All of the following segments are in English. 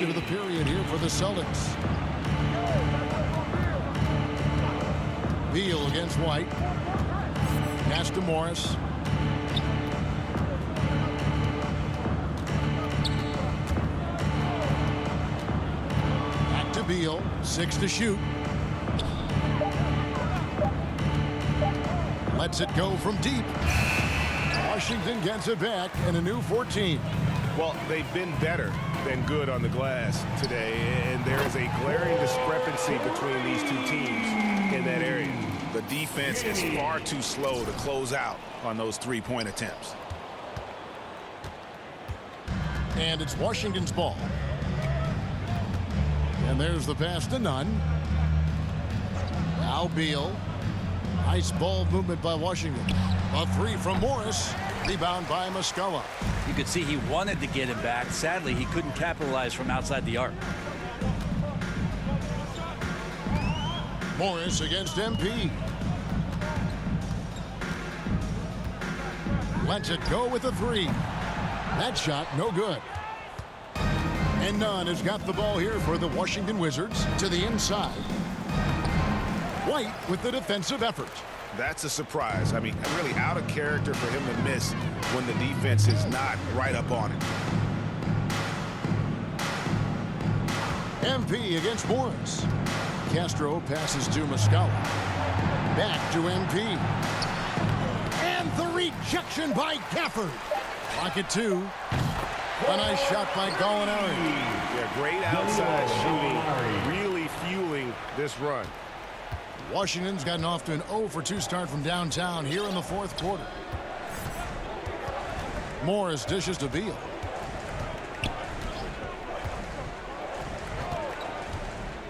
Into the period here for the Celtics. Beal against White. Pass to Morris. Back to Beal. 6 to shoot. Lets it go from deep. Washington gets it back and a new 14. Well, they've been better than good on the glass today, and there is a glaring discrepancy between these two teams in that area. The defense is far too slow to close out on those three-point attempts. And it's Washington's ball. And there's the pass to Nunn. Now Beal. Nice ball movement by Washington. A three from Morris. Rebound by Muscala. You could see he wanted to get him back. Sadly, he couldn't capitalize from outside the arc. Morris against MP. Lets it go with a three. That shot no good. And Nunn has got the ball here for the Washington Wizards to the inside. White with the defensive effort. That's a surprise. I mean, really out of character for him to miss when the defense is not right up on it. MP against Morris. Castro passes to Muscala. Back to MP. And the rejection by Gafford. Pocket two. A nice shot by Gallinari. Yeah, great outside shooting, really fueling this run. Washington's gotten off to an 0 for 2 start from downtown here in the fourth quarter. Morris dishes to Beal.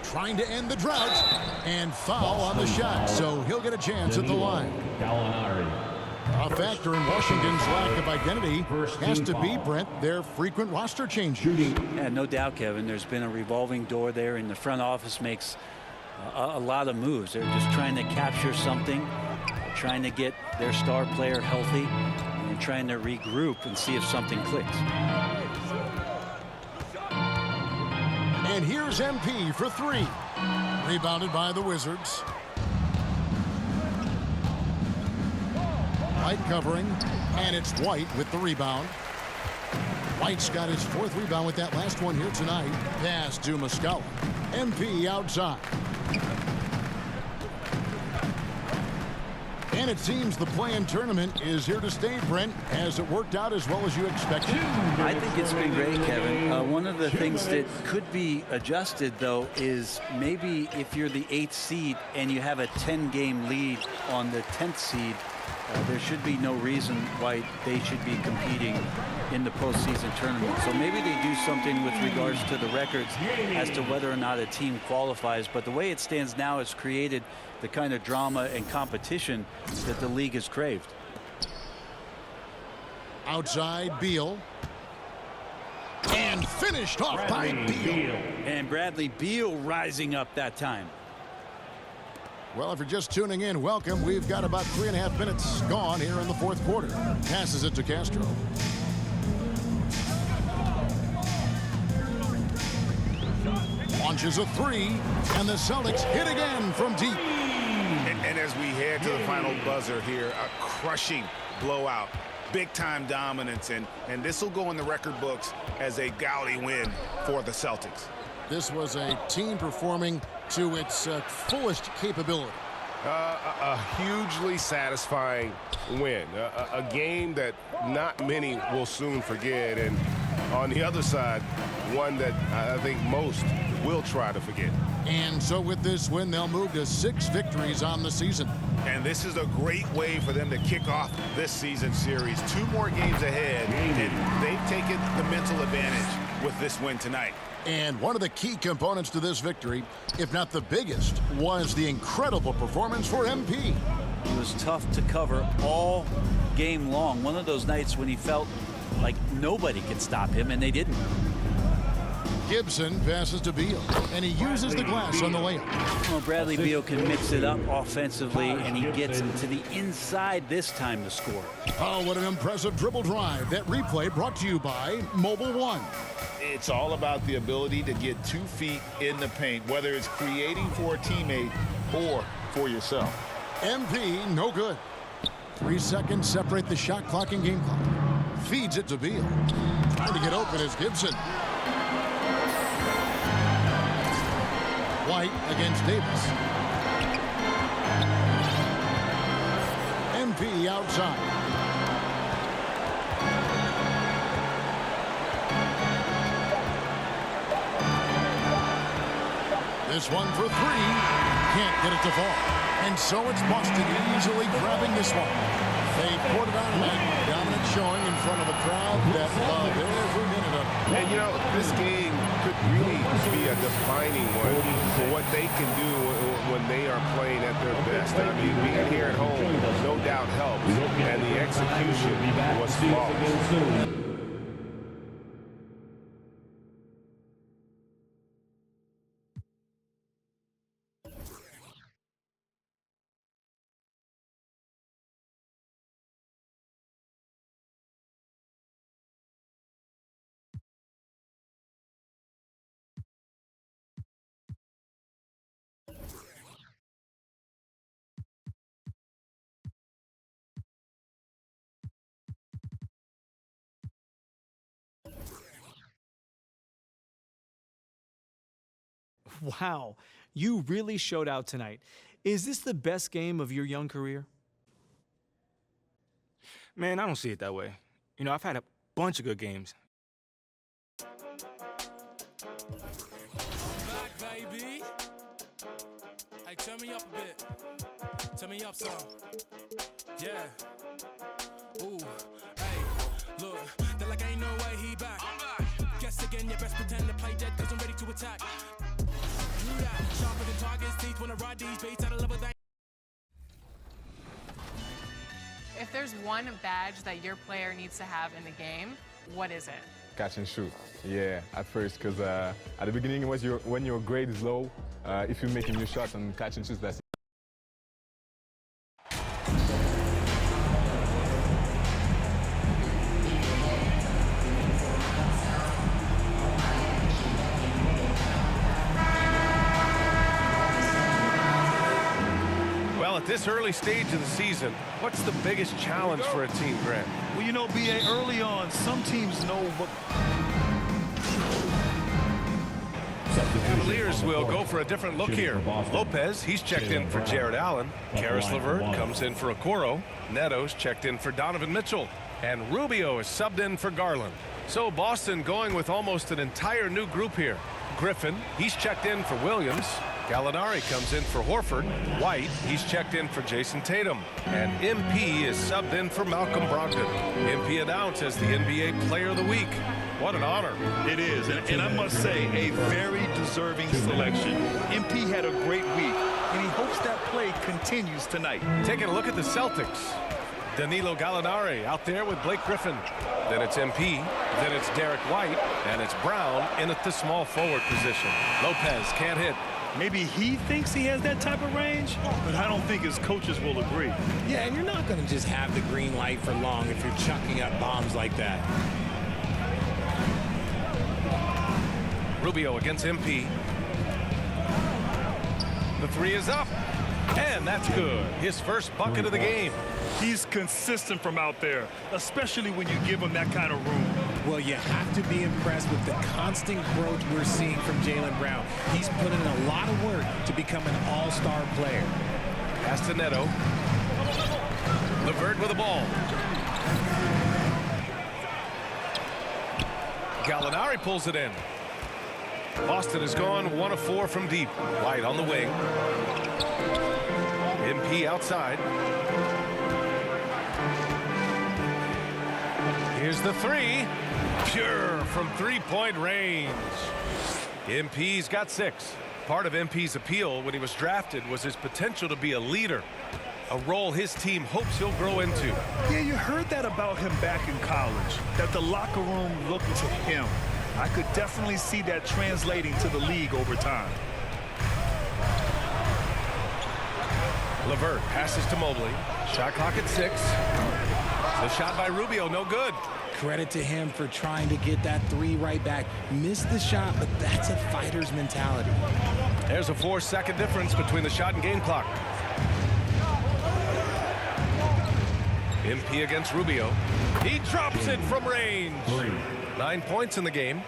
Trying to end the drought and foul on the shot, so he'll get a chance at the line. A factor in Washington's lack of identity has to be, Brent, their frequent roster changes. Yeah, no doubt, Kevin. There's been a revolving door there, and the front office makes a lot of moves. They're just trying to capture something, trying to get their star player healthy, and trying to regroup and see if something clicks. And here's MP for three. Rebounded by the Wizards. White covering, and it's White with the rebound. White's got his 4th rebound with that last one here tonight. Pass to Muscala. MP outside. And it seems the play-in tournament is here to stay, Brent. Has it worked out as well as you expected? I think it's been great, Kevin. One of the things that could be adjusted, though, is maybe if you're the 8th seed and you have a 10-game lead on the 10th seed, there should be no reason why they should be competing in the postseason tournament. So maybe they do something with regards to the records as to whether or not a team qualifies. But the way it stands now has created the kind of drama and competition that the league has craved. Outside Beal. And finished off by Beal. And Bradley Beal rising up that time. Well, if you're just tuning in, welcome. We've got about 3.5 minutes gone here in the fourth quarter. Passes it to Castro. Launches a three, and the Celtics hit again from deep. And as we head to the final buzzer here, a crushing blowout, big-time dominance, and this will go in the record books as a gaudy win for the Celtics. This was a team performing to its fullest capability. A hugely satisfying win, a game that not many will soon forget, and on the other side, one that I think most will try to forget. And so with this win, they'll move to 6 victories on the season. And this is a great way for them to kick off this season series. 2 more games ahead, and they've taken the mental advantage with this win tonight. And one of the key components to this victory, if not the biggest, was the incredible performance for MP. It was tough to cover all game long. One of those nights when he felt like nobody could stop him, and they didn't. Gibson passes to Beal, and he uses the glass on the layup. Well, Bradley Beal can mix it up offensively, and he gets him to the inside this time to score. Oh, what an impressive dribble drive. That replay brought to you by Mobile One. It's all about the ability to get 2 feet in the paint, whether it's creating for a teammate or for yourself. MP, no good. 3 seconds separate the shot clock and game clock. Feeds it to Beal. Trying to get open is Gibson. White against Davis. MP outside. This one for 3. Can't get it to fall. And so it's Boston easily grabbing this one. They poured it on tonight. Dominant showing in front of a crowd that loved every minute of it. And, you know, this game could really be a defining one for what they can do when they are playing at their best. I mean, being here at home no doubt helps, and the execution was flawless. Wow, you really showed out tonight. Is this the best game of your young career? Man, I don't see it that way. You know, I've had a bunch of good games. Back, baby. Hey, turn me up a bit. Turn me up some. Yeah. Ooh. Hey, look. They're like, ain't no way he back. I'm back. Guess again, you best pretend to play dead, cause I'm ready to attack. Do that. Sharper than targets, teeth when I ride these beats at a level that. If there's one badge that your player needs to have in the game, what is it? Catch and shoot. Yeah, at first, because at the beginning, when your grade is low, if you're making new shots and catch and shoot, that's it. Well, at this early stage of the season, what's the biggest challenge for a team, Grant? Well, you know, B.A., early on, some teams know what... Cavaliers will go for a different look here. Lopez, he's checked in for Jared Allen. Karis LeVert comes in for Okoro. Neto's checked in for Donovan Mitchell. And Rubio is subbed in for Garland. So Boston going with almost an entire new group here. Griffin, he's checked in for Williams. Gallinari comes in for Horford. White, he's checked in for Jason Tatum. And MP is subbed in for Malcolm Brogdon. MP announced as the NBA Player of the Week. What an honor. It is, and I must say, a very deserving selection. MP had a great week, and he hopes that play continues tonight. Taking a look at the Celtics. Danilo Gallinari out there with Blake Griffin. Then it's MP, then it's Derek White, and it's Brown in at the small forward position. Lopez can't hit. Maybe he thinks he has that type of range, but I don't think his coaches will agree. Yeah, and you're not going to just have the green light for long if you're chucking up bombs like that. Rubio against MP. The three is up, and that's good. His first bucket of the game. He's consistent from out there, especially when you give him that kind of room. Well, you have to be impressed with the constant growth we're seeing from Jaylen Brown. He's put in a lot of work to become an all-star player. Pass to Neto. LeVert with the ball. Gallinari pulls it in. Boston has gone 1 of 4 from deep. White on the wing. MP outside. Here's the three. Pure from three-point range. MP's got 6. Part of MP's appeal when he was drafted was his potential to be a leader, a role his team hopes he'll grow into. Yeah, you heard that about him back in college, that the locker room looked to him. I could definitely see that translating to the league over time. LeVert passes to Mobley. Shot clock at 6. The shot by Rubio, no good. Credit to him for trying to get that three right back. Missed the shot, but that's a fighter's mentality. There's a 4-second difference between the shot and game clock. MP against Rubio. He drops it from range. 9 points in the game.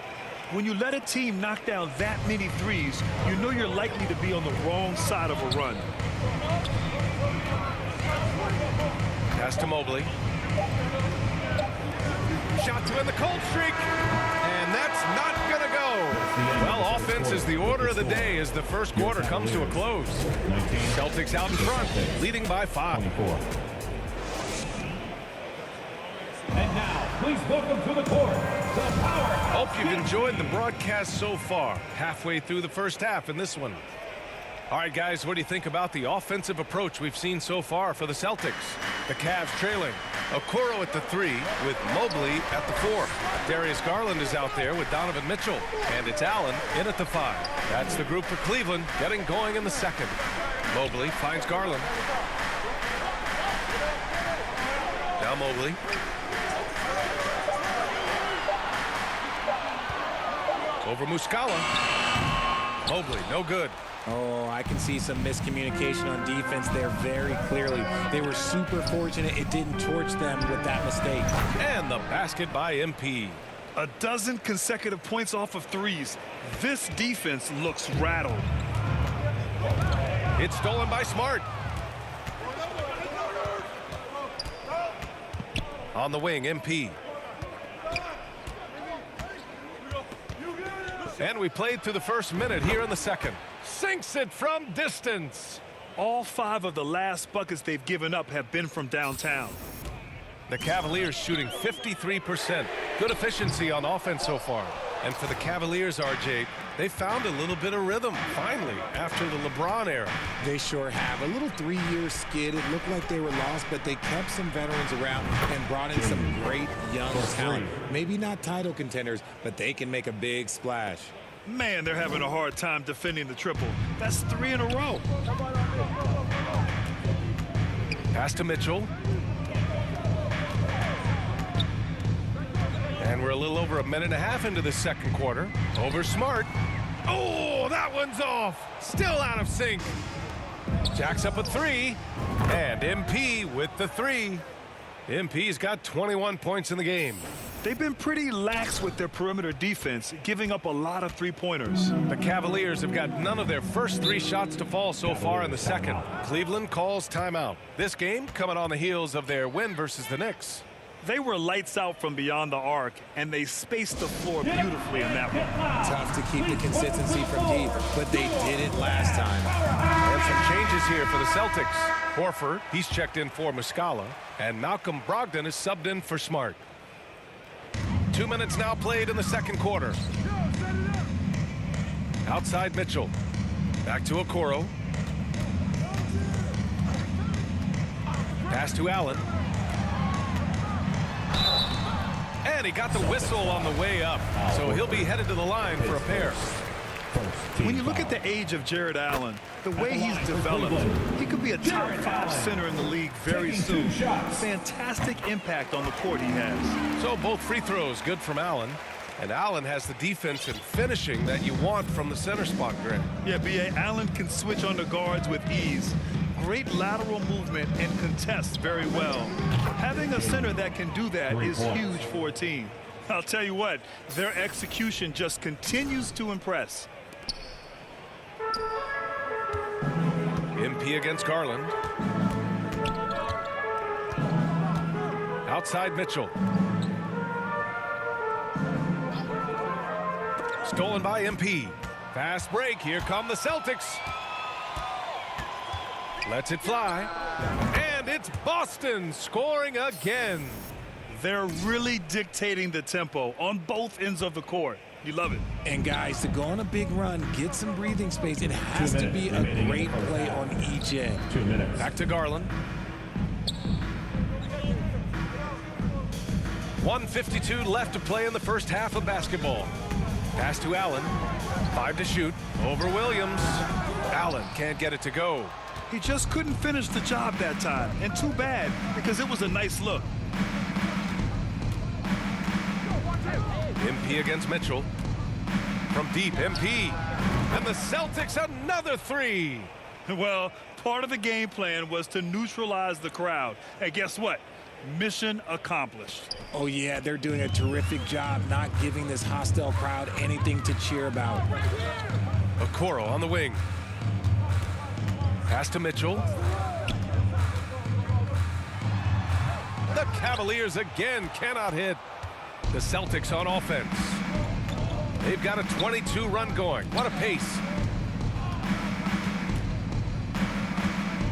When you let a team knock down that many threes, you know you're likely to be on the wrong side of a run. Pass to Mobley. Shot to end the cold streak. And that's not going to go. Well, offense is the order of the day as the first quarter comes to a close. Celtics out in front, leading by 5. And now, please welcome to the court, the Power. Hope you've enjoyed the broadcast so far. Halfway through the first half in this one. All right, guys, what do you think about the offensive approach we've seen so far for the Celtics? The Cavs trailing. Okoro at the 3 with Mobley at the 4. Darius Garland is out there with Donovan Mitchell. And it's Allen in at the 5. That's the group for Cleveland getting going in the second. Mobley finds Garland. Now Mobley. Over Muscala. Mobley, no good. Oh, I can see some miscommunication on defense there very clearly. They were super fortunate it didn't torch them with that mistake. And the basket by MP. A dozen consecutive points off of threes. This defense looks rattled. It's stolen by Smart. On the wing, MP. And we played through the first minute here in the second. Sinks it from distance. All 5 of the last buckets they've given up have been from downtown. The Cavaliers shooting 53%. Good efficiency on offense so far. And for the Cavaliers, RJ, they found a little bit of rhythm, finally, after the LeBron era. They sure have. A little 3-year skid. It looked like they were lost, but they kept some veterans around and brought in some great young talent. Maybe not title contenders, but they can make a big splash. Man, they're having a hard time defending the triple. That's 3 in a row. Pass to Mitchell. And we're a little over a minute and a half into the second quarter. Over Smart. Oh, that one's off. Still out of sync. Jacks up a 3. And MP with the 3. MP's got 21 points in the game. They've been pretty lax with their perimeter defense, giving up a lot of three-pointers. The Cavaliers have got none of their first 3 shots to fall so far in the second. Cleveland calls timeout. This game coming on the heels of their win versus the Knicks. They were lights out from beyond the arc, and they spaced the floor beautifully in that one. Tough to keep the consistency from deep, but they did it last time. And some changes here for the Celtics. Horford, he's checked in for Muscala, and Malcolm Brogdon is subbed in for Smart. 2 minutes now played in the second quarter. Outside Mitchell. Back to Okoro. Pass to Allen. And he got the whistle on the way up. So he'll be headed to the line for a pair. When you look at the age of Jared Allen, the way he's developed, he could be a top 5 center in the league very soon. Fantastic impact on the court he has. So both free throws good from Allen. And Allen has the defense and finishing that you want from the center spot, Greg. Yeah, B.A. Allen can switch on the guards with ease. Great lateral movement and contests very well. Having a center that can do that is huge for a team. I'll tell you what, their execution just continues to impress. MP against Garland. Outside Mitchell. Stolen by MP. Fast break. Here come the Celtics. Lets it fly. And it's Boston scoring again. They're really dictating the tempo on both ends of the court. You love it. And guys, to go on a big run, get some breathing space, it has to be a great play on each end. 2 minutes. Back to Garland. 1:52 left to play in the first half of basketball. Pass to Allen. 5 to shoot. Over Williams. Allen can't get it to go. He just couldn't finish the job that time. And too bad, because it was a nice look. MP against Mitchell. From deep, MP. And the Celtics another three. Well, part of the game plan was to neutralize the crowd. And guess what? Mission accomplished. Oh, yeah, they're doing a terrific job not giving this hostile crowd anything to cheer about. Okoro on the wing. Pass to Mitchell. The Cavaliers again cannot hit. The Celtics on offense. They've got a 22-run going. What a pace.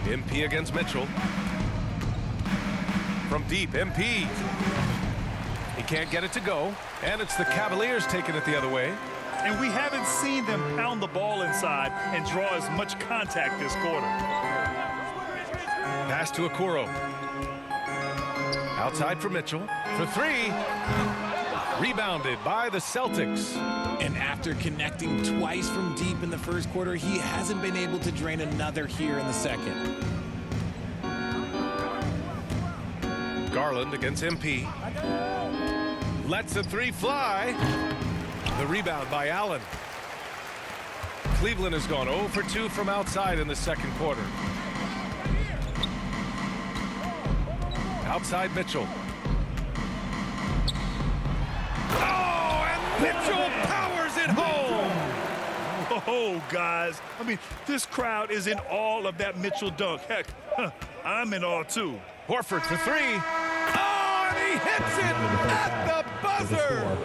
MP against Mitchell. From deep, MP. He can't get it to go. And it's the Cavaliers taking it the other way. And we haven't seen them pound the ball inside and draw as much contact this quarter. Pass to Okoro. Outside for Mitchell. For three. Rebounded by the Celtics. And after connecting twice from deep in the first quarter, he hasn't been able to drain another here in the second. Garland against MP. Lets a three fly. The rebound by Allen. Cleveland has gone 0 for 2 from outside in the second quarter. Outside Mitchell. Oh, and Mitchell powers it home. Oh, guys. I mean, this crowd is in awe of that Mitchell dunk. Heck, I'm in awe, too. Horford for three. Oh, and he hits it at the buzzer.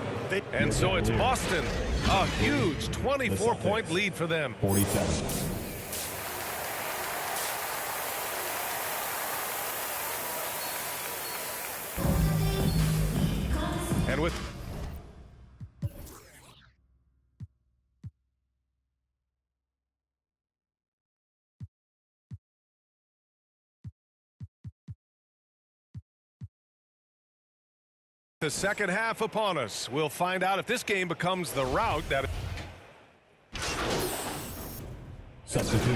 And so it's Boston. A huge 24-point lead for them. 47. And with the second half upon us, we'll find out if this game becomes the route that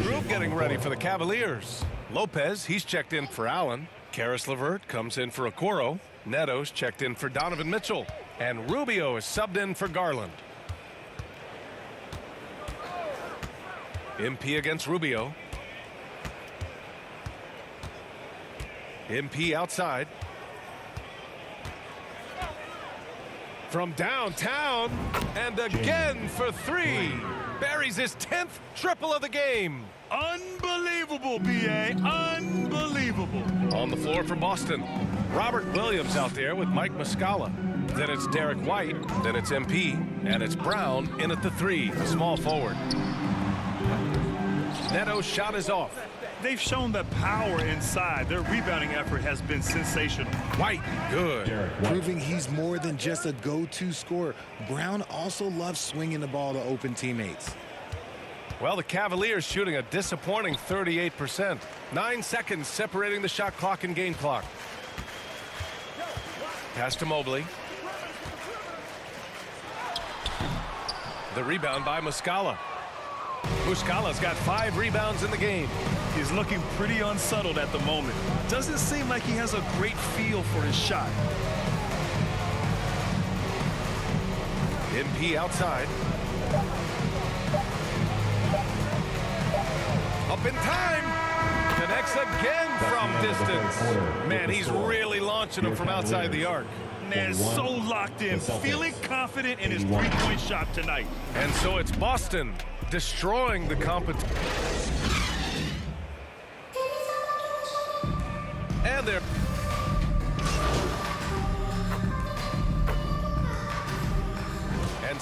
Group getting ready for the Cavaliers. Lopez, he's checked in for Allen. Caris LeVert comes in for Okoro. Neto's checked in for Donovan Mitchell. And Rubio is subbed in for Garland. MP against Rubio. MP outside. From downtown, and again for three. Buries his 10th triple of the game. Unbelievable, B.A. Unbelievable. On the floor for Boston. Robert Williams out there with Mike Muscala. Then it's Derek White. Then it's MP. And it's Brown in at the three, the small forward. Neto's shot is off. They've shown the power inside. Their rebounding effort has been sensational. White, good. Proving he's more than just a go-to scorer. Brown also loves swinging the ball to open teammates. Well, the Cavaliers shooting a disappointing 38%. 9 seconds separating the shot clock and game clock. Pass to Mobley. The rebound by Muscala. Muscala's got 5 rebounds in the game. He's looking pretty unsettled at the moment. Doesn't seem like he has a great feel for his shot. MP outside. Up in time. Connects again from distance. Man, he's really launching them from outside the arc. Man, so locked in, feeling confident in his three-point shot tonight. And so it's Boston destroying the competition. And they're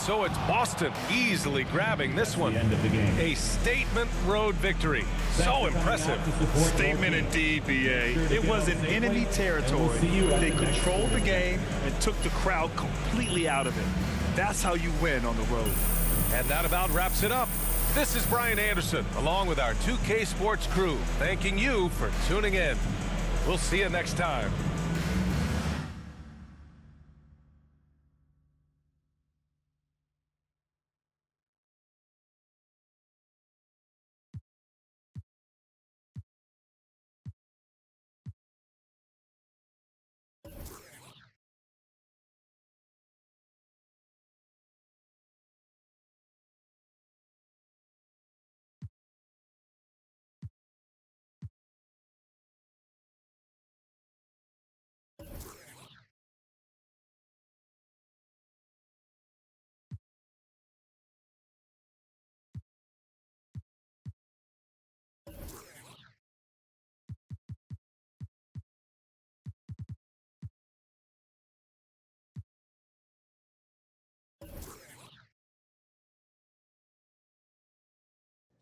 so it's Boston easily grabbing this one. The end of the game. A statement road victory. So impressive. Statement indeed, B.A. It was in enemy territory. They controlled the game and took the crowd completely out of it. That's how you win on the road. And that about wraps it up. This is Brian Anderson, along with our 2K Sports crew, thanking you for tuning in. We'll see you next time.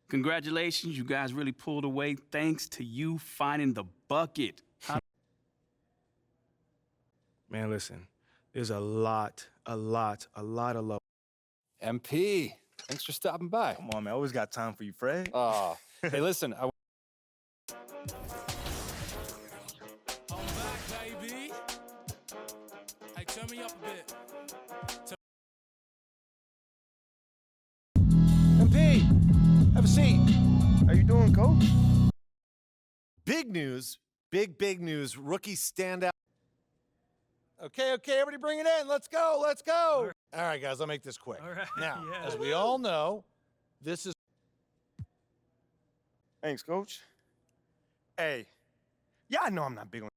Congratulations, you guys really pulled away thanks to you finding the bucket. Man, listen, there's a lot of love. MP, thanks for stopping by. Come on, man. I always got time for you, Fred. Hey, listen. I'm back, baby. Hey, turn me up a bit. MP, have a seat. How you doing, Coach? Big news, big news. Rookie standout. Okay, everybody bring it in. Let's go. All right, guys, I'll make this quick. All right. Now, Yeah. as we all know, this is Thanks, Coach. Hey, yeah, I know I'm not big on.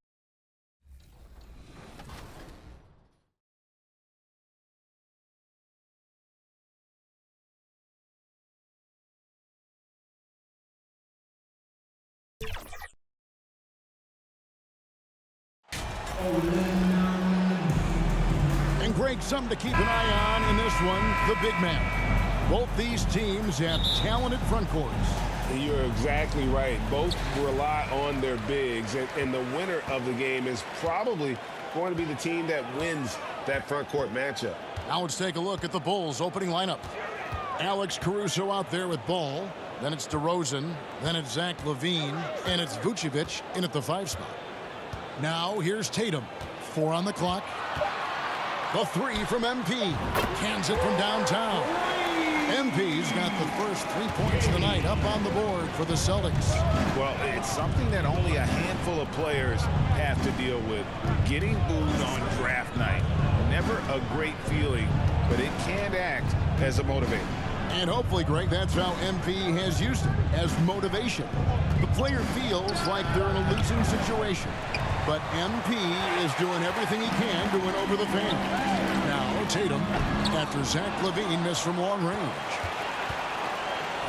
And Greg, something to keep an eye on in this one, the big man. Both these teams have talented front courts. You're exactly right. Both rely on their bigs, and the winner of the game is probably going to be the team that wins that front court matchup. Now let's take a look at the Bulls' opening lineup. Alex Caruso out there with ball. Then it's DeRozan. Then it's Zach LaVine. And it's Vucevic in at the 5 spot. Now here's Tatum. 4 on the clock. The 3 from MP. Cans it from downtown. MP's got the first 3 points of the night up on the board for the Celtics. Well, it's something that only a handful of players have to deal with. Getting booed on draft night. Never a great feeling, but it can act as a motivator. And hopefully, Greg, that's how MP has used it, as motivation. The player feels like they're in a losing situation. But MP is doing everything he can to win over the fans. Now Tatum, after Zach LaVine missed from long range.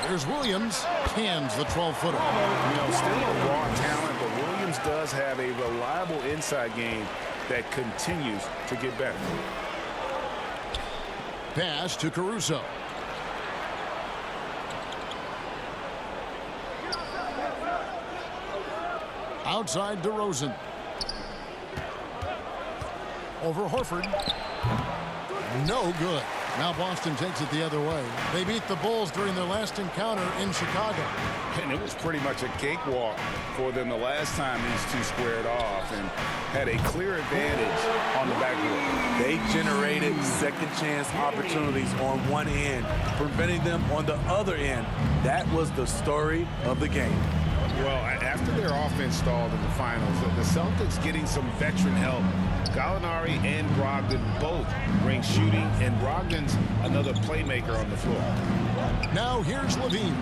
There's Williams, cans the 12-footer. You know, still a raw talent, but Williams does have a reliable inside game that continues to get better. Pass to Caruso. Outside DeRozan. Over Horford. No good. Now Boston takes it the other way. They beat the Bulls during their last encounter in Chicago. And it was pretty much a cakewalk for them the last time these two squared off and had a clear advantage on the backboard. They generated second chance opportunities on one end, preventing them on the other end. That was the story of the game. Well, after their offense stalled in the finals, the Celtics getting some veteran help. Gallinari and Brogdon both bring shooting, and Brogdon's another playmaker on the floor. Now here's LaVine.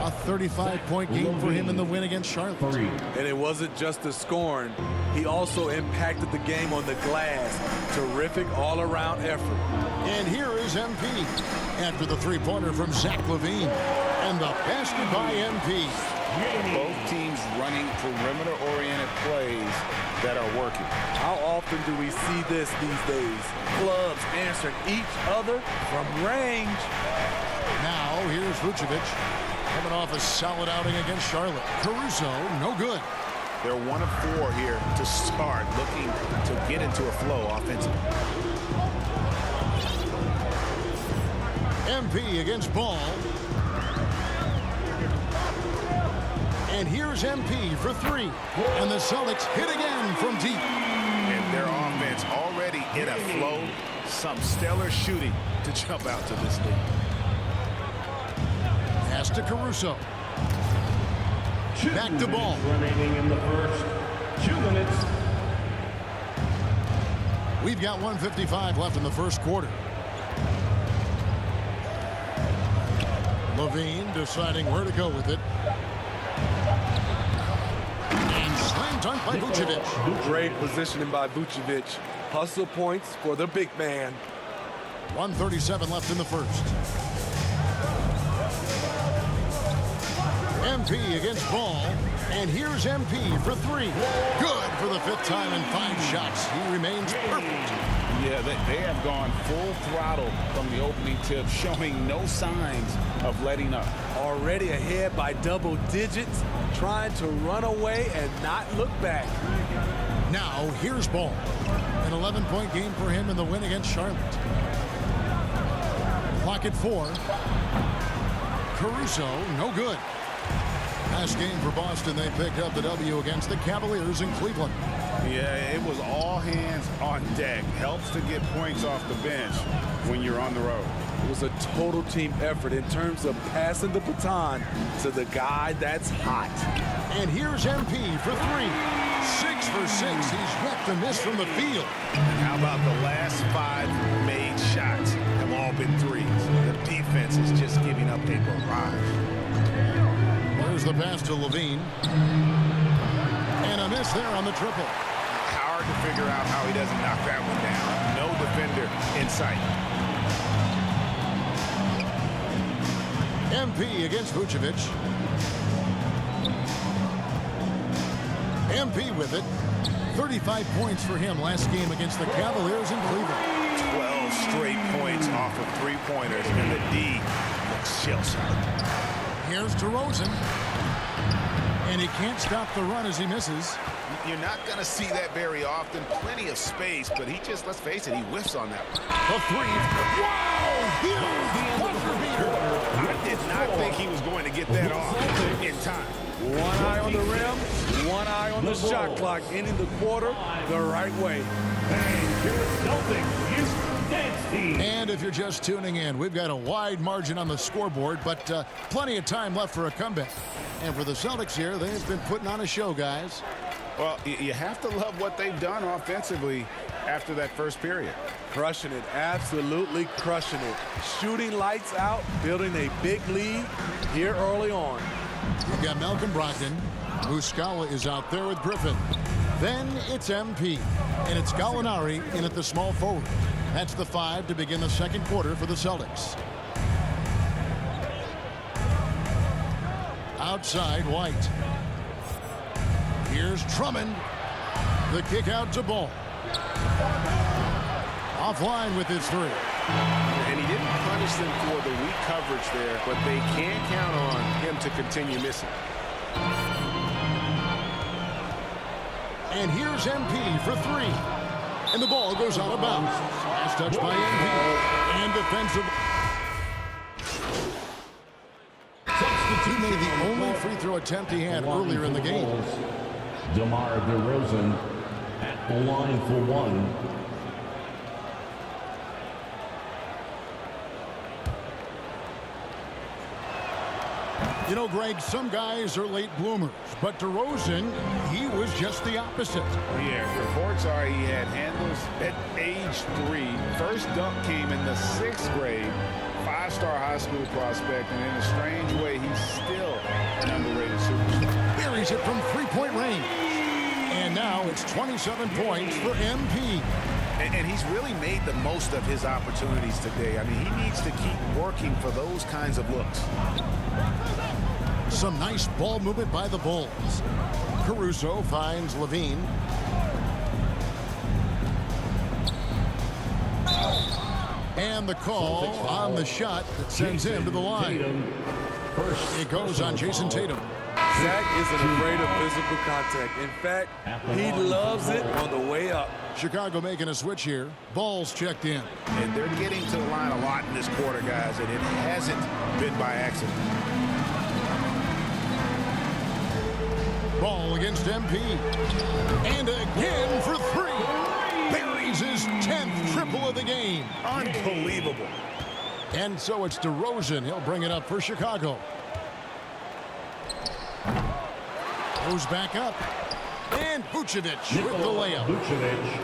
A 35-point game for him in the win against Charlotte. And it wasn't just the scoring. He also impacted the game on the glass. Terrific all-around effort. And here is MP after the three-pointer from Zach LaVine. And the basket by MP. Both teams running perimeter-oriented plays that are working. How often do we see this these days? Clubs answering each other from range. Now here's Vucevic coming off a solid outing against Charlotte. Caruso, no good. They're 1 of 4 here to start, looking to get into a flow offensively. MP against Ball. And here's MP for 3. And the Celtics hit again from deep. And their offense already in a flow. Some stellar shooting to jump out to this lead. Pass to Caruso. Back to Ball. Remaining in the first 2 minutes. We've got 1:55 left in the first quarter. LaVine deciding where to go with it. And slam dunk by Vucevic. Great positioning by Vucevic. Hustle points for the big man. 1:37 left in the first. MP against Ball. And here's MP for 3. Good for the 5th time in 5 shots. He remains perfect. Yeah, they have gone full throttle from the opening tip, showing no signs of letting up. Already ahead by double digits, trying to run away and not look back. Now, here's Ball. An 11-point game for him in the win against Charlotte. Clock at 4. Caruso, no good. Last game for Boston, they picked up the W against the Cavaliers in Cleveland. Yeah, it was all hands on deck. Helps to get points off the bench when you're on the road. It was a total team effort in terms of passing the baton to the guy that's hot. And here's MP for 3. 6 for 6. He's yet to miss from the field. And how about the last 5 made shots have all been threes? The defense is just giving up a barrage. There's the pass to Levine. And a miss there on the triple. Hard to figure out how he doesn't knock that one down. No defender in sight. MP against Vucevic. MP with it. 35 points for him last game against the Cavaliers in Cleveland. 12 straight points off of three-pointers, and the D looks shell-shocked. Here's DeRozan. And he can't stop the run as he misses. You're not going to see that very often. Plenty of space, but he just, let's face it, he whiffs on that one. The 3. Wow! Huge buzzer beater. I did not think he was going to get that off in time. One eye on the rim, one eye on the shot clock, ending the quarter the right way. And if you're just tuning in, we've got a wide margin on the scoreboard, but plenty of time left for a comeback. And for the Celtics here, they've been putting on a show, guys. Well, you have to love what they've done offensively after that first period. Crushing it, absolutely crushing it. Shooting lights out, building a big lead here early on. We've got Malcolm Brogdon. Muscala is out there with Griffin. Then it's MP. And it's Gallinari in at the small forward. That's the 5 to begin the second quarter for the Celtics. Outside, White. Here's Drummond. The kick out to Ball. Offline with his 3. And he didn't punish them for the weak coverage there, but they can't count on him to continue missing. And here's MP for 3. And the ball goes out of bounds. Last touch by MP. And defensive. He made the only free throw attempt he had earlier in the game. DeMar DeRozan at the line for 1. You know, Greg, some guys are late bloomers, but DeRozan, he was just the opposite. Yeah, reports are he had handles at age 3. First dunk came in the 6th grade. 5-star high school prospect, and in a strange way, he's still an underrated superstar. Buries it from 3-point range. And now it's 27 points for MP. And he's really made the most of his opportunities today. I mean, he needs to keep working for those kinds of looks. Some nice ball movement by the Bulls. Caruso finds Levine. And the call on the shot that sends him to the line. It goes on Jason Tatum. Zach isn't afraid of physical contact. In fact, he loves it on the way up. Chicago making a switch here. Ball's checked in. And they're getting to the line a lot in this quarter, guys, and it hasn't been by accident. Ball against MP. And again for 3. Buries his 10th triple of the game. Unbelievable. And so it's DeRozan. He'll bring it up for Chicago. Goes back up. And Vucevic with the layup.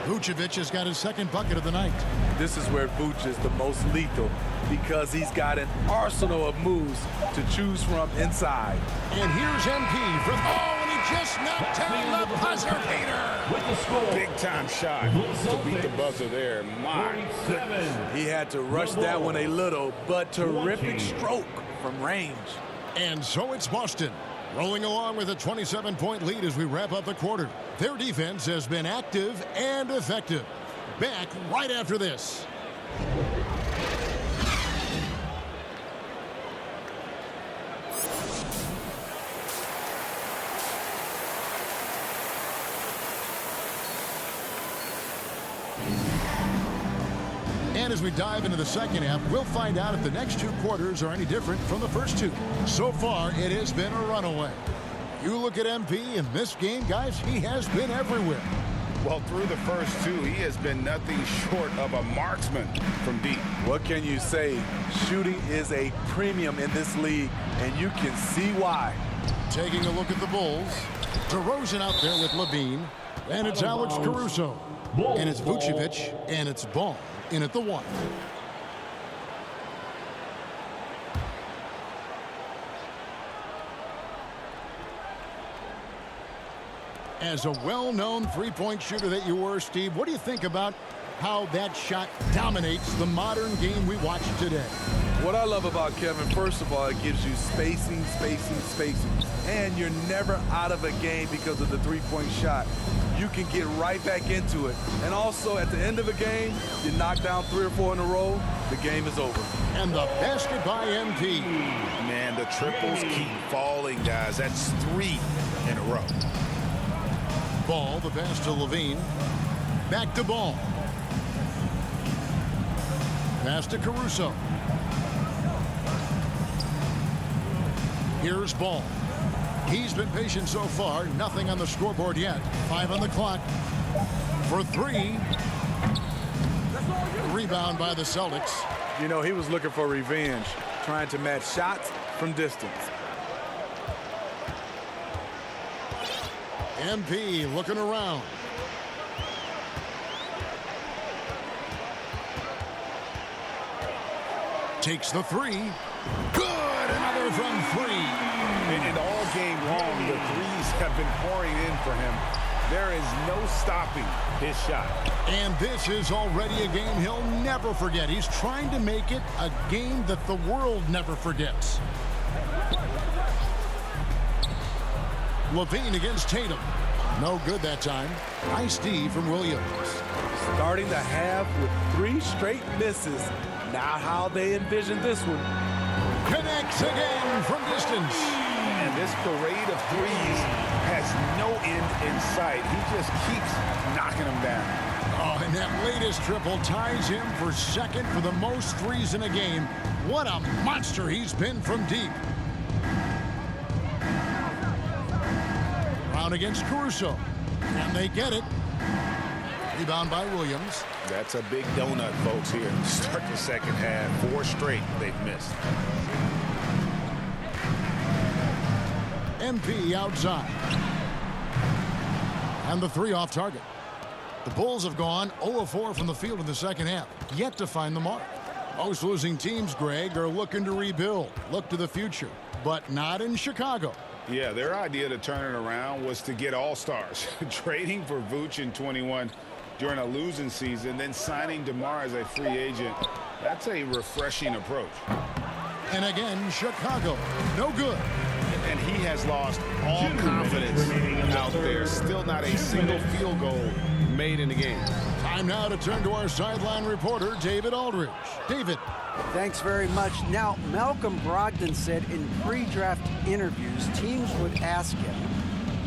Vucevic has got his second bucket of the night. This is where Vuce is the most lethal because he's got an arsenal of moves to choose from inside. And here's MP for and he just knocked down the buzzer beater. Big time shot to beat the buzzer there. My goodness. He had to rush that one a little, but terrific stroke from range. And so it's Boston rolling along with a 27-point lead as we wrap up the quarter. Their defense has been active and effective. Back right after this. And as we dive into the second half, we'll find out if the next 2 quarters are any different from the first 2. So far, it has been a runaway. You look at MP in this game, guys, he has been everywhere. Well, through the first 2, he has been nothing short of a marksman from deep. What can you say? Shooting is a premium in this league, and you can see why. Taking a look at the Bulls, DeRozan out there with Levine, and it's Alex Caruso. And it's Vucevic, and it's Ball in at the 1. As a well-known three-point shooter that you were, Steve, what do you think about how that shot dominates the modern game we watch today? What I love about Kevin, first of all, it gives you spacing. And you're never out of a game because of the three-point shot. You can get right back into it. And also, at the end of a game, you knock down 3 or 4 in a row, the game is over. And the basket by MP. Man, the triples keep falling, guys. That's 3 in a row. Ball, the pass to Levine. Back to Ball. Pass to Caruso. Here's Ball. He's been patient so far. Nothing on the scoreboard yet. 5 on the clock. For 3. Rebound by the Celtics. You know, he was looking for revenge, trying to match shots from distance. MP looking around. Takes the 3. Good! Another from 3. And all game long, the threes have been pouring in for him. There is no stopping his shot. And this is already a game he'll never forget. He's trying to make it a game that the world never forgets. Levine against Tatum. No good that time. Nice D from Williams. Starting the half with 3 straight misses. Not how they envisioned this one. Connects again from distance. And this parade of threes has no end in sight. He just keeps knocking them down. Oh, and that latest triple ties him for second for the most threes in a game. What a monster he's been from deep. Brown against Caruso. And they get it. Rebound by Williams. That's a big donut, folks, here. Start the second half. 4 straight they've missed. MP outside. And the 3 off target. The Bulls have gone 0 of 4 from the field in the second half. Yet to find the mark. Most losing teams, Greg, are looking to rebuild. Look to the future. But not in Chicago. Yeah, their idea to turn it around was to get all-stars. Trading for Vooch in 21 during a losing season, then signing DeMar as a free agent. That's a refreshing approach. And again, Chicago. No good. And he has lost all confidence out there. Still not a single field goal made in the game. Time now to turn to our sideline reporter, David Aldridge. David. Thanks very much. Now, Malcolm Brogdon said in pre-draft interviews, teams would ask him,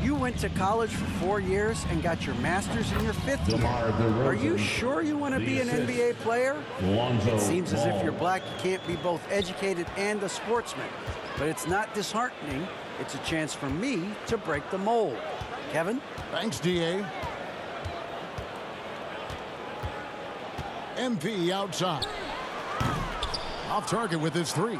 you went to college for 4 years and got your master's in your 5th year. Are you sure you want to be an NBA player? It seems as if you're black, you can't be both educated and a sportsman. But it's not disheartening. It's a chance for me to break the mold. Kevin? Thanks, DA. MP outside. Off target with his 3.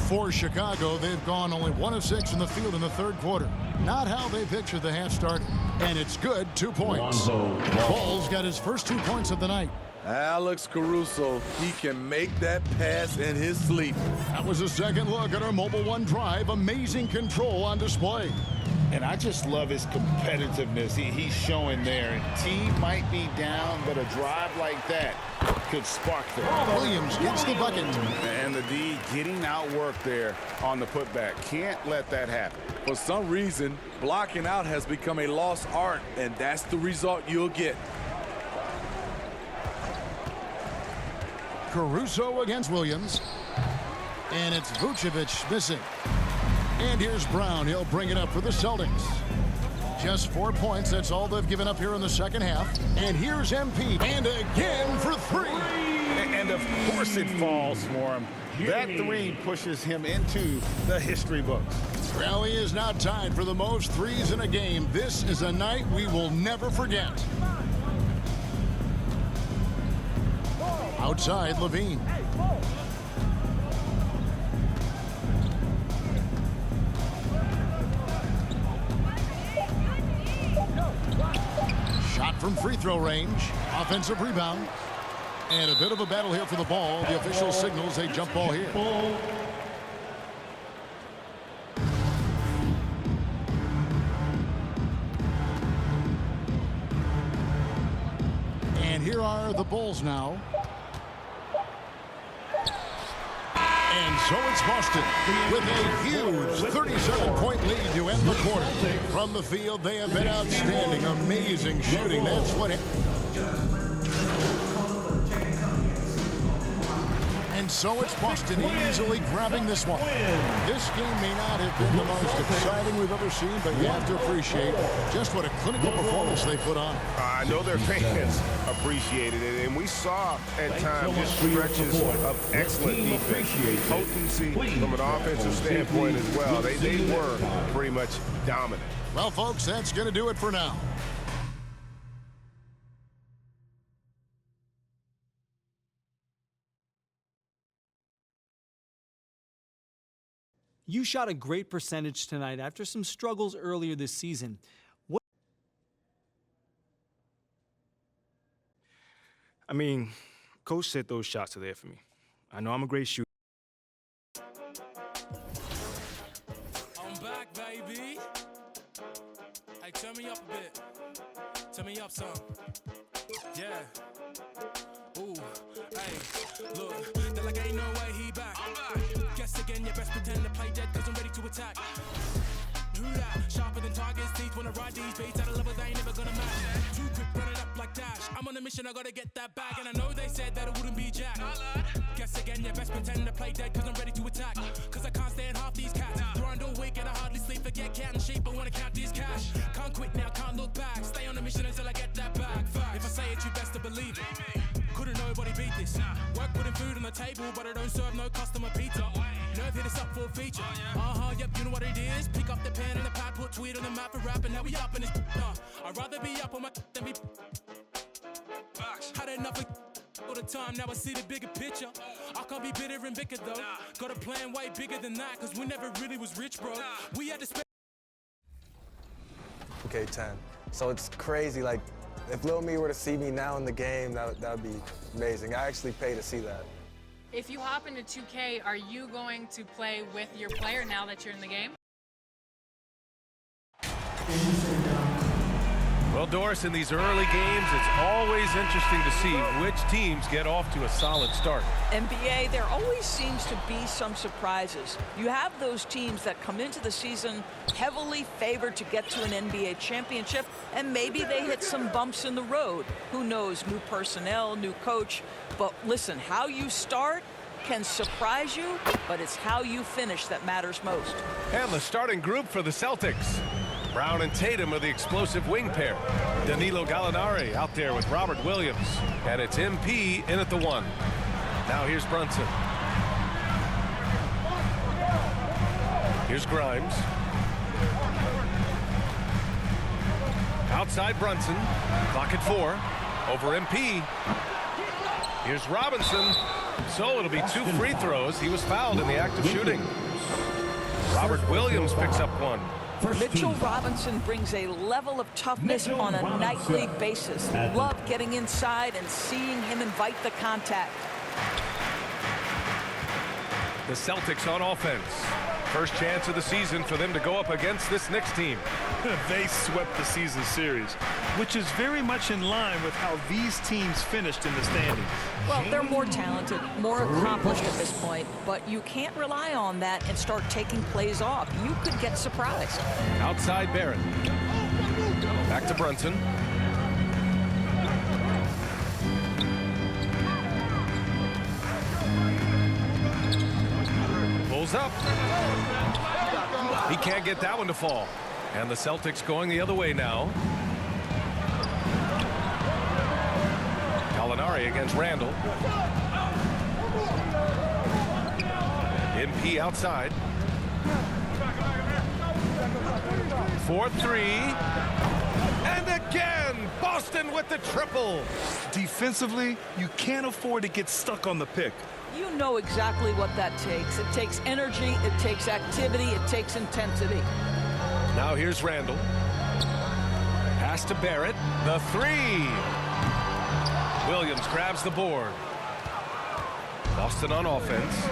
For Chicago, they've gone only 1 of 6 in the field in the third quarter. Not how they pictured the half started. And it's good, 2 points. Ball's got his first 2 points of the night. Alex Caruso, he can make that pass in his sleep. That was a second look at our Mobile One Drive. Amazing control on display. And I just love his competitiveness he's showing there. Team might be down, but a drive like that could spark them. Williams gets the bucket. And the D getting outworked there on the putback. Can't let that happen. For some reason, blocking out has become a lost art, and that's the result you'll get. Caruso against Williams. And it's Vucevic missing. And here's Brown. He'll bring it up for the Celtics. Just 4 points. That's all they've given up here in the second half. And here's MP. And again for three. And of course it falls for him. That three pushes him into the history books. Rally is now tied for the most threes in a game. This is a night we will never forget. Outside, Levine. Shot from free throw range. Offensive rebound. And a bit of a battle here for the ball. The official signals a jump ball here. And here are the Bulls now. And so it's Boston with a huge 37-point lead to end the quarter. From the field, they have been outstanding, amazing shooting. That's what it. And so it's Boston easily grabbing this one. This game may not have been the most exciting we've ever seen, but you have to appreciate just what a clinical performance they put on. I know their fans appreciated it, and we saw at times just stretches of excellent defense, potency from an offensive standpoint as well. They were pretty much dominant. Well, folks, that's going to do it for now. You shot a great percentage tonight after some struggles earlier this season. I mean, Coach said those shots are there for me. I know I'm a great shooter. I'm back, baby. Hey, turn me up a bit. Turn me up some. Yeah. Ooh, hey, look, they're like ain't no way he back. I'm back. Guess again, you best pretend to play dead cause I'm ready to attack. Who that? Sharper than tigers' teeth when I ride these beats at a level they ain't never gonna match. Too quick, run it up like Dash. I'm on a mission, I gotta get that bag. And I know they said that it wouldn't be Jack. Guess again, you best pretend to play dead cause I'm ready to attack. Cause I can't stand half these cats. Grind all week and I hardly sleep, forget cat and sheep, I wanna count these cash. Can't quit now, can't look back. Stay on a mission until I get that bag. If I say it, you best to believe it. Couldn't nobody beat this. Work putting food on the table, but I don't serve no customer pizza. Nerve hit us up for a feature. Yep, you know what it is. Pick up the pen and the pad, put tweet on the map and rap, and now we up in this. I'd rather be up on my than be. Had enough of all the time, now I see the bigger picture. I can't be bitter and bitter though. Got a plan way bigger than that, cause we never really was rich, bro. We had to spend. Okay, 10. So it's crazy, like, if Lil Me were to see me now in the game, that would be amazing. I actually pay to see that. If you hop into 2K, are you going to play with your player now that you're in the game? Well, Doris, in these early games, it's always interesting to see which teams get off to a solid start. NBA, there always seems to be some surprises. You have those teams that come into the season heavily favored to get to an NBA championship, and maybe they hit some bumps in the road. Who knows, new personnel, new coach. But listen, how you start can surprise you, but it's how you finish that matters most. And the starting group for the Celtics. Brown and Tatum are the explosive wing pair. Danilo Gallinari out there with Robert Williams. And it's MP in at the 1. Now here's Brunson. Here's Grimes. Outside Brunson. Clock at 4. Over MP. Here's Robinson. So it'll be 2 free throws. He was fouled in the act of shooting. Robert Williams picks up 1. Mitchell Robinson brings a level of toughness on a nightly basis. Love getting inside and seeing him invite the contact. The Celtics on offense. First chance of the season for them to go up against this Knicks team. They swept the season series, which is very much in line with how these teams finished in the standings. Well, they're more talented, more accomplished at this point, but you can't rely on that and start taking plays off. You could get surprised. Outside Barrett. Back to Brunson. is up. He can't get that one to fall. And the Celtics going the other way now. Gallinari against Randall. MP outside. 4-3. And again, Boston with the triple. Defensively, you can't afford to get stuck on the pick. You know exactly what that takes. It takes energy, it takes activity, it takes intensity. Now here's Randall. Pass to Barrett. The three. Williams grabs the board. Boston on offense.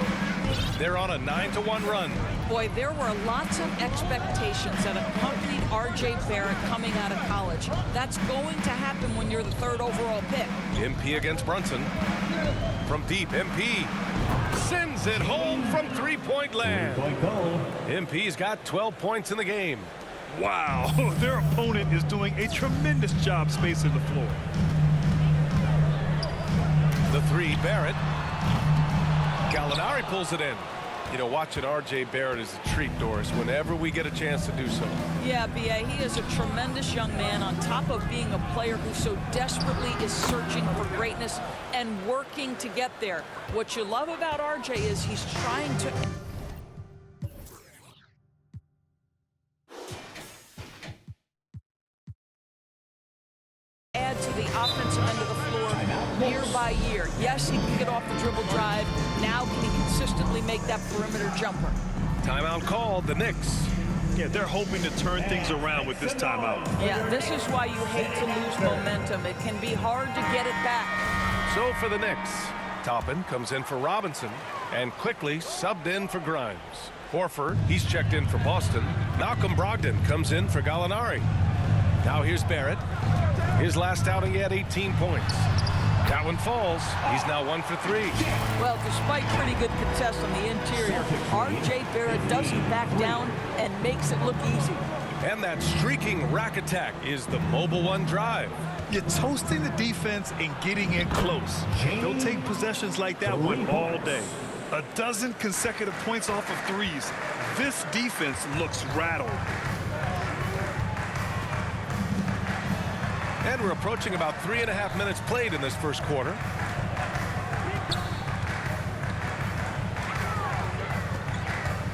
They're on a 9-1 run. Boy, there were lots of expectations that accompanied R.J. Barrett coming out of college. That's going to happen when you're the 3rd overall pick. MP against Brunson. From deep, MP sends it home from three-point land. MP's got 12 points in the game. Wow, their opponent is doing a tremendous job spacing the floor. The three, Barrett. Gallinari pulls it in. You know, watching R.J. Barrett is a treat, Doris, whenever we get a chance to do so. Yeah, B.A., he is a tremendous young man on top of being a player who so desperately is searching for greatness and working to get there. What you love about R.J. is he's trying to... add to the offensive end of the floor year by year. Yes, he can get off the dribble drive. Now can he consistently make that perimeter jumper? Timeout called, the Knicks. Yeah, they're hoping to turn things around with this timeout. Yeah, this is why you hate to lose momentum. It can be hard to get it back. So for the Knicks, Toppin comes in for Robinson and quickly subbed in for Grimes. Horford, he's checked in for Boston. Malcolm Brogdon comes in for Gallinari. Now here's Barrett. His last outing, he had 18 points. That one falls. He's now 1 for 3. Well, despite pretty good contests on the interior, R.J. Barrett doesn't back down and makes it look easy. And that streaking rack attack is the Mobile One drive. You're toasting the defense and getting in close. They'll take possessions like that one all day. A dozen consecutive points off of threes. This defense looks rattled. And we're approaching about 3.5 minutes played in this first quarter.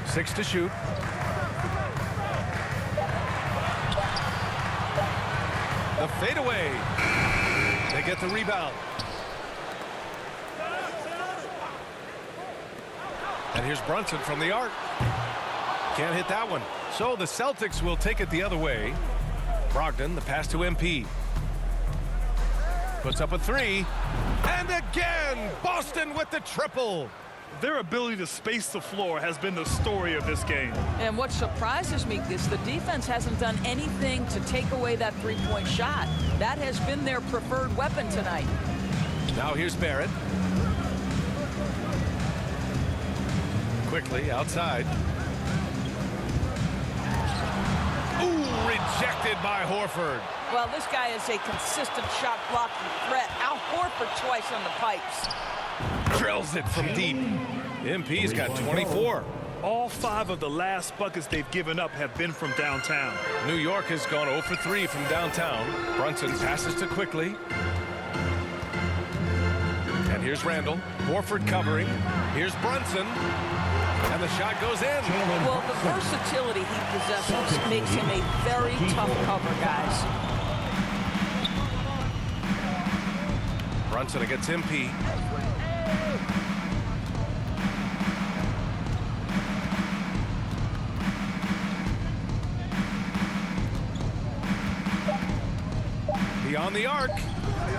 Six to shoot. The fadeaway. They get the rebound. And here's Brunson from the arc. Can't hit that one. So the Celtics will take it the other way. Brogdon, the pass to MP. Puts up a three. And again, Boston with the triple. Their ability to space the floor has been the story of this game. And what surprises me is the defense hasn't done anything to take away that three-point shot. That has been their preferred weapon tonight. Now here's Barrett. Quickly outside. Ooh, rejected by Horford. Well, this guy is a consistent shot blocking threat. Al Horford twice on the pipes. Drills it from deep. MP's got 24. All 5 of the last buckets they've given up have been from downtown. New York has gone 0 for 3 from downtown. Brunson passes to Quickly. And here's Randall. Horford covering. Here's Brunson. And the shot goes in. Well, the versatility he possesses makes him a very tough cover, guys. Brunson against MP. Beyond the arc.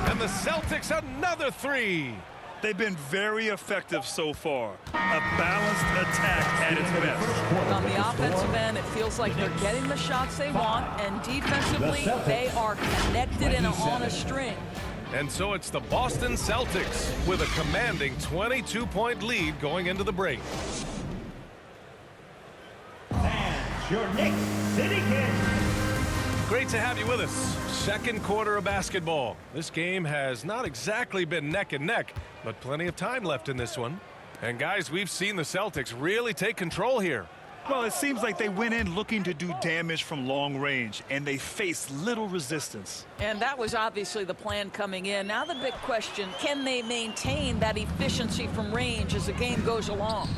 And the Celtics another three. They've been very effective so far. A balanced attack at its best. On the offensive end, it feels like they're getting the shots they want, and defensively, they are connected and on a string. And so it's the Boston Celtics with a commanding 22-point lead going into the break. And your Knicks City Kings. Great to have you with us. Second quarter of basketball. This game has not exactly been neck and neck, but plenty of time left in this one. And guys, we've seen the Celtics really take control here. Well, it seems like they went in looking to do damage from long range, and they faced little resistance. And that was obviously the plan coming in. Now the big question, can they maintain that efficiency from range as the game goes along?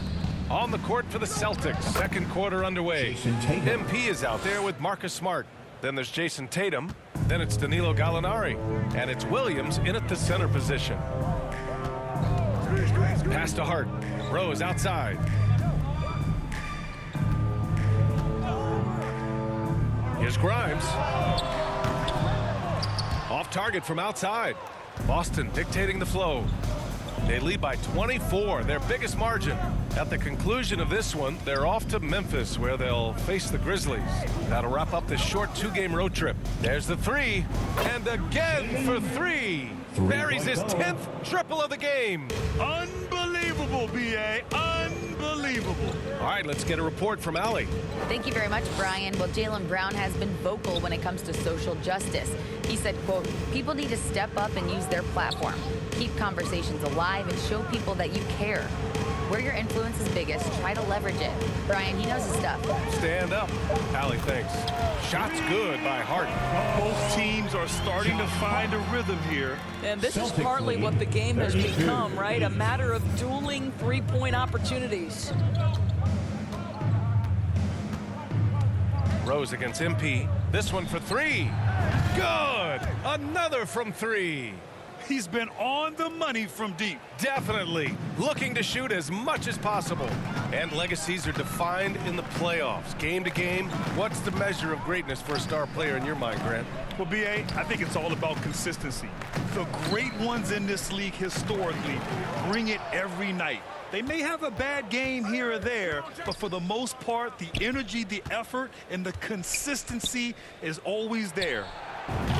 On the court for the Celtics, second quarter underway. MP is out there with Marcus Smart. Then there's Jason Tatum. Then it's Danilo Gallinari. And it's Williams in at the center position. Pass to Hart. Rose outside. Here's Grimes. Off target from outside. Boston dictating the flow. They lead by 24, their biggest margin. At the conclusion of this one, they're off to Memphis, where they'll face the Grizzlies. That'll wrap up this short 2-game road trip. There's the three, and again for three. Buries his 10th triple of the game. Unbelievable, B.A. Unbelievable. All right, let's get a report from Allie. Thank you very much, Brian. Well, Jaylen Brown has been vocal when it comes to social justice. He said, quote, people need to step up and use their platform. Keep conversations alive and show people that you care. Where your influence is biggest, try to leverage it. Brian, he knows his stuff. Stand up. Allie, thanks. Shots good by Hart. Both teams are starting to find a rhythm here. And this is partly what the game has become, right? A matter of dueling three-point opportunities. Rose against MP. This one for three. Good. Another from three. He's been on the money from deep. Definitely. Looking to shoot as much as possible. And legacies are defined in the playoffs. Game to game, what's the measure of greatness for a star player in your mind, Grant? Well, B.A., I think it's all about consistency. The great ones in this league historically bring it every night. They may have a bad game here or there, but for the most part, the energy, the effort, and the consistency is always there.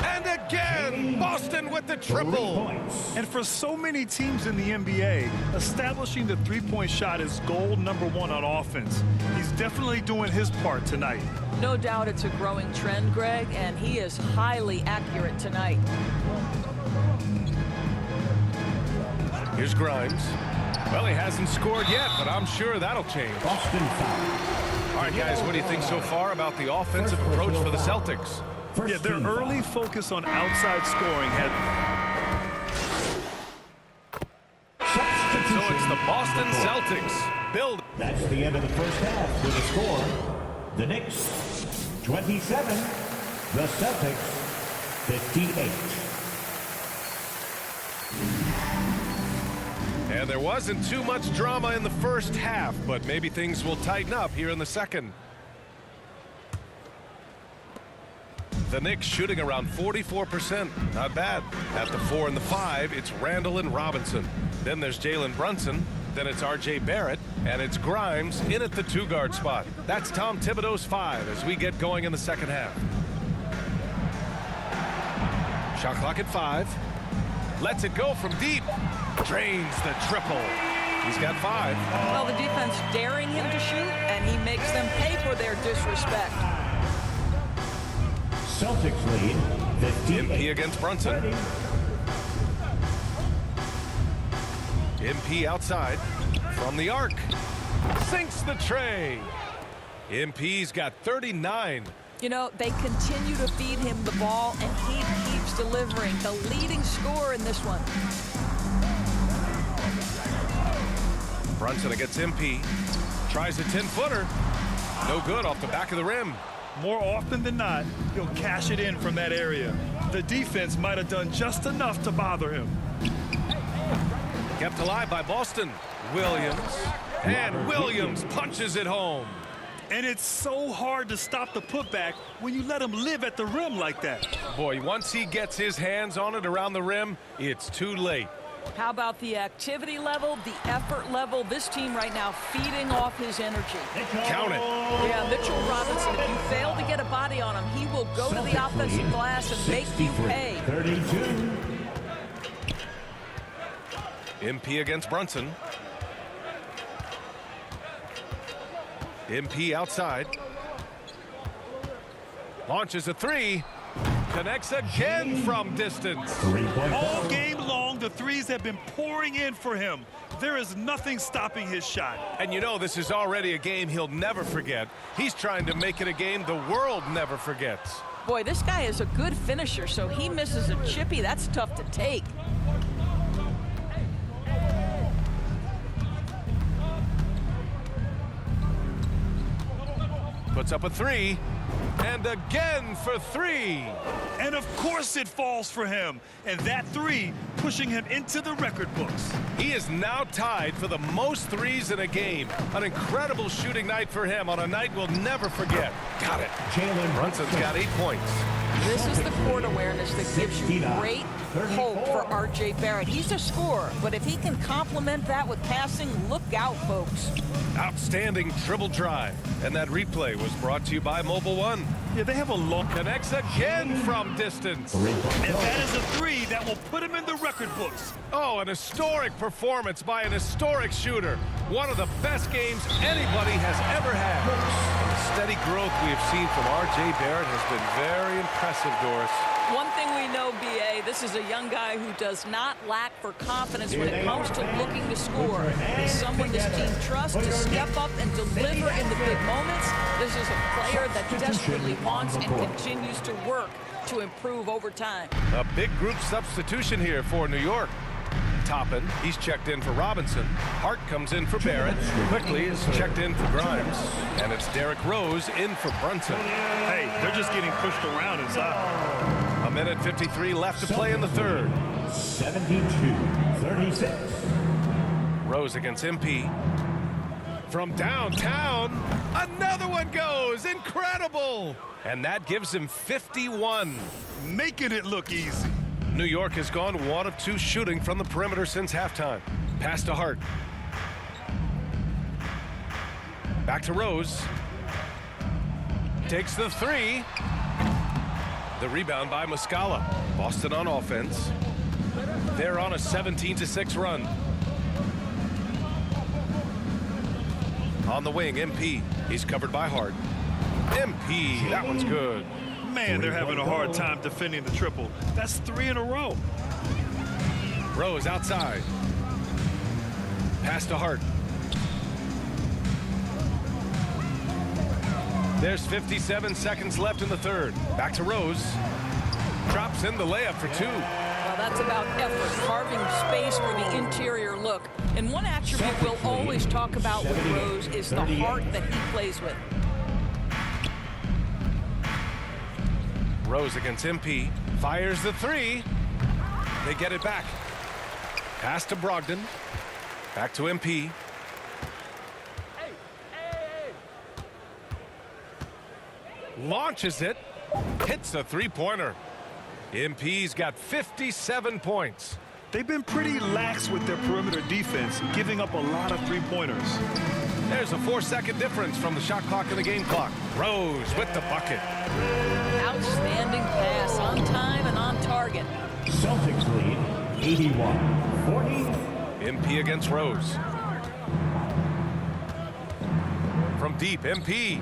And again, Boston with the triple. And for so many teams in the NBA, establishing the three-point shot is goal number one on offense. He's definitely doing his part tonight. No doubt it's a growing trend, Greg, and he is highly accurate tonight. Here's Grimes. Well, he hasn't scored yet, but I'm sure that'll change. Boston foul. All right, guys, what do you think so far about the offensive approach for the Celtics? Yeah, their early focus on outside scoring had... So it's the Boston Celtics. Build. That's the end of the first half with a score. The Knicks, 27. The Celtics, 58. And there wasn't too much drama in the first half, but maybe things will tighten up here in the second. The Knicks shooting around 44%. Not bad. At the 4 and the 5, it's Randall and Robinson. Then there's Jalen Brunson. Then it's R.J. Barrett. And it's Grimes in at the 2-guard spot. That's Tom Thibodeau's 5 as we get going in the second half. Shot clock at 5. Lets it go from deep. Drains the triple. He's got 5. Well, the defense daring him to shoot, and he makes them pay for their disrespect. Celtics lead 58. MP against Brunson. MP outside from the arc. Sinks the tray. MP's got 39. You know, they continue to feed him the ball, and he keeps delivering. The leading scorer in this one. Brunson against MP. Tries a 10-footer. No good off the back of the rim. More often than not, he'll cash it in from that area. The defense might have done just enough to bother him. Kept alive by Boston. Williams. And Williams punches it home. And it's so hard to stop the putback when you let him live at the rim like that. Boy, once he gets his hands on it around the rim, it's too late. How about the activity level, the effort level? This team right now feeding off his energy. Count it. Yeah, Mitchell Robinson, if you fail to get a body on him, he will go to the offensive glass and make you pay. 32. MP against Brunson. MP outside. Launches a 3. Connects again from distance. All game long, the threes have been pouring in for him. There is nothing stopping his shot. And you know this is already a game he'll never forget. He's trying to make it a game the world never forgets. Boy, this guy is a good finisher, so he misses a chippy. That's tough to take. Puts up a three, and again for three. And of course it falls for him. And that three pushing him into the record books. He is now tied for the most threes in a game. An incredible shooting night for him on a night we'll never forget. Got it. Brunson's got 8 points. This is the court awareness that gives you great hope for R.J. Barrett. He's a scorer, but if he can complement that with passing, look out, folks. Outstanding dribble drive. And that replay was brought to you by Mobile One. Yeah, they have a long... Connects again from distance. And that is a three that will put him in the record books. Oh, an historic performance by an historic shooter. One of the best games anybody has ever had. And the steady growth we have seen from R.J. Barrett has been very impressive, Doris. One thing we know, B.A., this is a young guy who does not lack for confidence when it comes to looking to score. He's someone this team trusts to step up and deliver in the big moments. This is a player that desperately wants and continues to work to improve over time. A big group substitution here for New York. Toppin, he's checked in for Robinson. Hart comes in for Barrett. Quickly is checked in for Grimes. And it's Derrick Rose in for Brunson. Hey, they're just getting pushed around inside. A minute 53 left to play in the third. 72-36. Rose against MP. From downtown, another one goes. Incredible. And that gives him 51. Making it look easy. New York has gone 1 of 2 shooting from the perimeter since halftime. Pass to Hart. Back to Rose. Takes the three. The rebound by Muscala. Boston on offense. They're on a 17-6 run. On the wing, MP. He's covered by Hart. MP, that one's good. Man, they're having a hard time defending the triple. That's 3 in a row. Rose outside. Pass to Hart. There's 57 seconds left in the third. Back to Rose. Drops in the layup for 2. Well, that's about effort, carving space for the interior look. And one attribute we'll always talk about with Rose is the heart that he plays with. Rose against MP. Fires the three. They get it back. Pass to Brogdon. Back to MP. Launches it. Hits a three-pointer. MP's got 57 points. They've been pretty lax with their perimeter defense, giving up a lot of three-pointers. There's a 4-second difference from the shot clock and the game clock. Rose with the bucket. Outstanding pass, on time and on target. Celtics lead 81-40. MP against Rose. From deep, MP.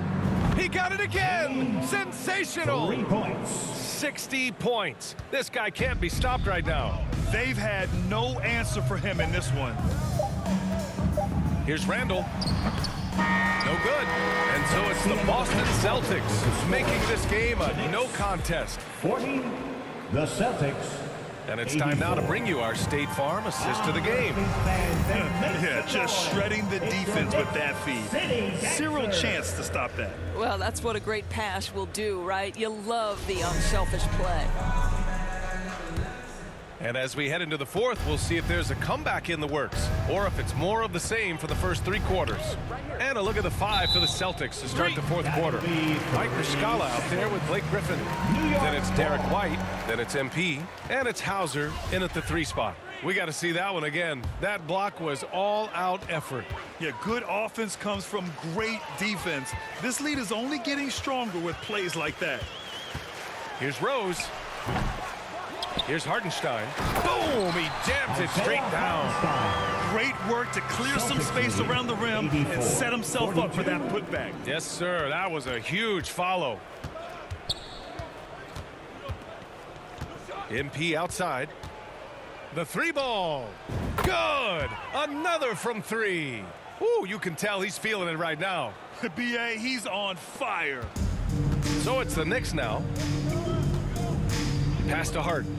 He got it again! Sensational! 3 points. 60 points. This guy can't be stopped right now. They've had no answer for him in this one. Here's Randall. No good. And so it's the Boston Celtics making this game a no contest. 40, the Celtics. And it's time now to bring you our State Farm assist of the game. Yeah, just shredding the defense with that feed. Zero chance to stop that. Well, that's what a great pass will do, right? You love the unselfish play. And as we head into the fourth, we'll see if there's a comeback in the works or if it's more of the same for the first 3 quarters. And a look at the 5 for the Celtics to start the fourth quarter. Mike Muscala out there with Blake Griffin. Then it's Derek White. Then it's MP. And it's Hauser in at the 3 spot. We got to see that one again. That block was all-out effort. Yeah, good offense comes from great defense. This lead is only getting stronger with plays like that. Here's Rose. Here's Hartenstein. Boom! He jams it straight down. Great work to clear some space around the rim and set himself up for that putback. Yes, sir. That was a huge follow. MP outside. The 3 ball. Good. Another from three. Ooh, you can tell he's feeling it right now. B.A., he's on fire. So it's the Knicks now. Pass to Harden.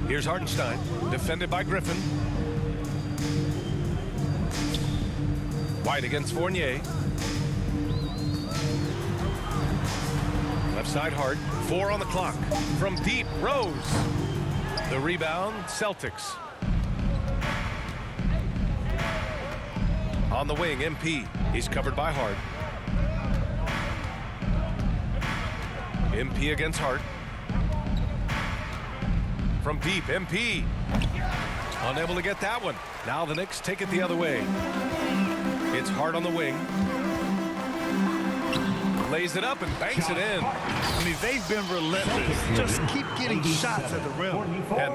Here's Hartenstein, defended by Griffin. White against Fournier. Left side Hart. 4 on the clock. From deep, Rose. The rebound, Celtics. On the wing, MP. He's covered by Hart. MP against Hart. From deep, MP. Unable to get that one. Now the Knicks take it the other way. It's Hart on the wing. Lays it up and banks it in. I mean, they've been relentless. Just keep getting shots at the rim. And